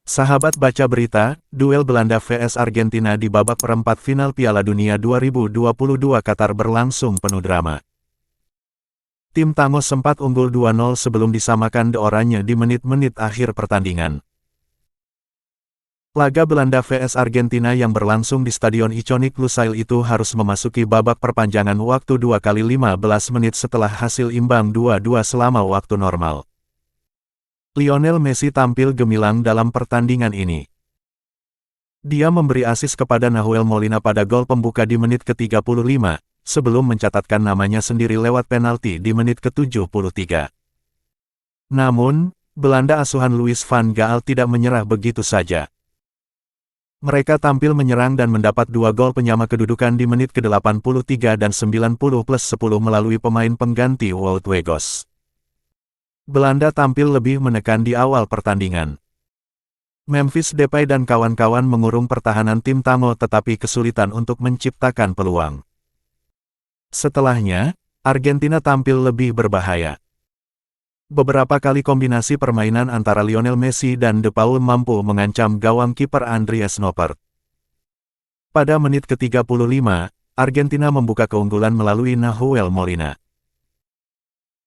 Sahabat baca berita, duel Belanda vs Argentina di babak perempat final Piala Dunia 2022 Qatar berlangsung penuh drama. Tim Tango sempat unggul 2-0 sebelum disamakan The Oranje di menit-menit akhir pertandingan. Laga Belanda vs Argentina yang berlangsung di Stadion Iconik Lusail itu harus memasuki babak perpanjangan waktu 2 kali 15 menit setelah hasil imbang 2-2 selama waktu normal. Lionel Messi tampil gemilang dalam pertandingan ini. Dia memberi asis kepada Nahuel Molina pada gol pembuka di menit ke-35, sebelum mencatatkan namanya sendiri lewat penalti di menit ke-73. Namun, Belanda asuhan Louis van Gaal tidak menyerah begitu saja. Mereka tampil menyerang dan mendapat 2 gol penyama kedudukan di menit ke-83 dan 90+10 melalui pemain pengganti Wout Weghorst. Belanda tampil lebih menekan di awal pertandingan. Memphis Depay dan kawan-kawan mengurung pertahanan tim Tango tetapi kesulitan untuk menciptakan peluang. Setelahnya, Argentina tampil lebih berbahaya. Beberapa kali kombinasi permainan antara Lionel Messi dan De Paul mampu mengancam gawang kiper Andries Noppert. Pada menit ke-35, Argentina membuka keunggulan melalui Nahuel Molina.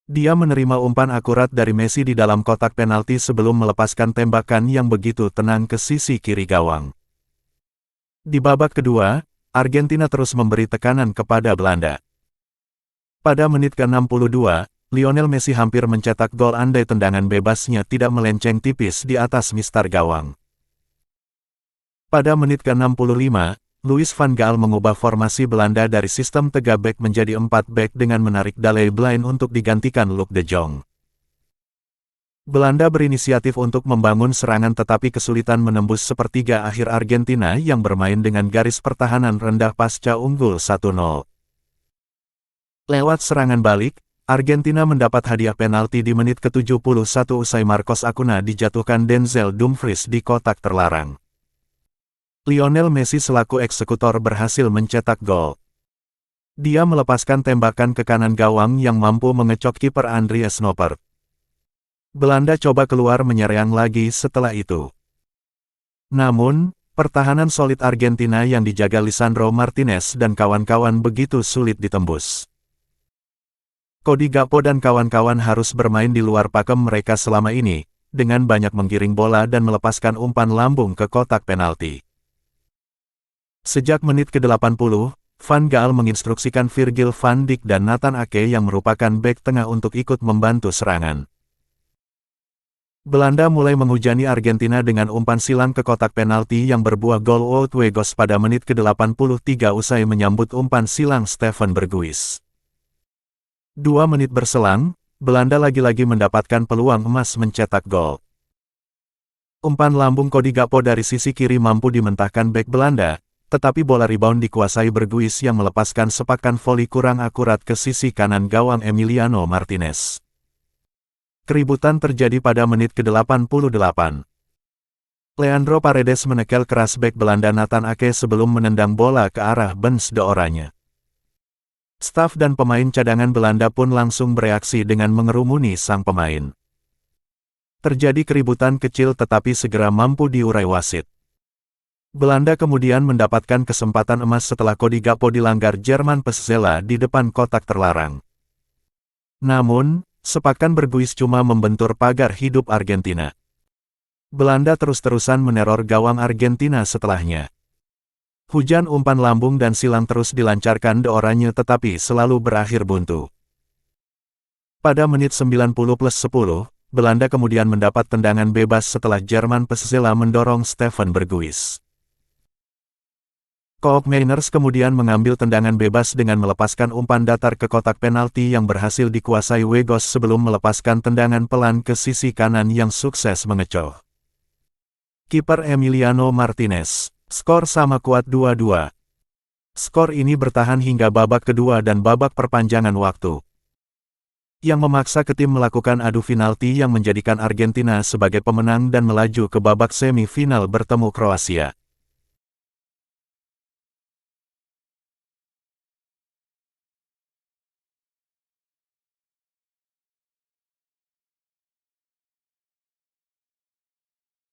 Dia menerima umpan akurat dari Messi di dalam kotak penalti sebelum melepaskan tembakan yang begitu tenang ke sisi kiri gawang. Di babak kedua, Argentina terus memberi tekanan kepada Belanda. Pada menit ke-62, Lionel Messi hampir mencetak gol andai tendangan bebasnya tidak melenceng tipis di atas mistar gawang. Pada menit ke-65, Louis van Gaal mengubah formasi Belanda dari sistem 3 back menjadi 4 back dengan menarik Daley Blind untuk digantikan Luc de Jong. Belanda berinisiatif untuk membangun serangan tetapi kesulitan menembus sepertiga akhir Argentina yang bermain dengan garis pertahanan rendah pasca unggul 1-0. Lewat serangan balik, Argentina mendapat hadiah penalti di menit ke-71 usai Marcos Acuna dijatuhkan Denzel Dumfries di kotak terlarang. Lionel Messi selaku eksekutor berhasil mencetak gol. Dia melepaskan tembakan ke kanan gawang yang mampu mengecok kiper Andries Noppert. Belanda coba keluar menyerang lagi setelah itu. Namun, pertahanan solid Argentina yang dijaga Lisandro Martinez dan kawan-kawan begitu sulit ditembus. Cody Gakpo dan kawan-kawan harus bermain di luar pakem mereka selama ini, dengan banyak menggiring bola dan melepaskan umpan lambung ke kotak penalti. Sejak menit ke-80, Van Gaal menginstruksikan Virgil van Dijk dan Nathan Ake yang merupakan bek tengah untuk ikut membantu serangan. Belanda mulai menghujani Argentina dengan umpan silang ke kotak penalti yang berbuah gol Wout Weghorst pada menit ke-83 usai menyambut umpan silang Steven Berghuis. 2 menit berselang, Belanda lagi-lagi mendapatkan peluang emas mencetak gol. Umpan lambung Cody Gakpo dari sisi kiri mampu dimentahkan bek Belanda, tetapi bola rebound dikuasai Berghuis yang melepaskan sepakan voli kurang akurat ke sisi kanan gawang Emiliano Martinez. Keributan terjadi pada menit ke-88. Leandro Paredes menekel keras bek Belanda Nathan Ake sebelum menendang bola ke arah bench De Oranje. Staf dan pemain cadangan Belanda pun langsung bereaksi dengan mengerumuni sang pemain. Terjadi keributan kecil tetapi segera mampu diurai wasit. Belanda kemudian mendapatkan kesempatan emas setelah Cody Gakpo dilanggar Jerman Petzela di depan kotak terlarang. Namun, sepakan Berghuis cuma membentur pagar hidup Argentina. Belanda terus-terusan meneror gawang Argentina setelahnya. Hujan umpan lambung dan silang terus dilancarkan De Oranje tetapi selalu berakhir buntu. Pada menit 90+10, Belanda kemudian mendapat tendangan bebas setelah Jerman Petzela mendorong Steven Berghuis. Koopmeiners kemudian mengambil tendangan bebas dengan melepaskan umpan datar ke kotak penalti yang berhasil dikuasai Weghorst sebelum melepaskan tendangan pelan ke sisi kanan yang sukses mengecoh kiper Emiliano Martinez. Skor sama kuat 2-2. Skor ini bertahan hingga babak kedua dan babak perpanjangan waktu, yang memaksa ke tim melakukan adu penalti yang menjadikan Argentina sebagai pemenang dan melaju ke babak semifinal bertemu Kroasia.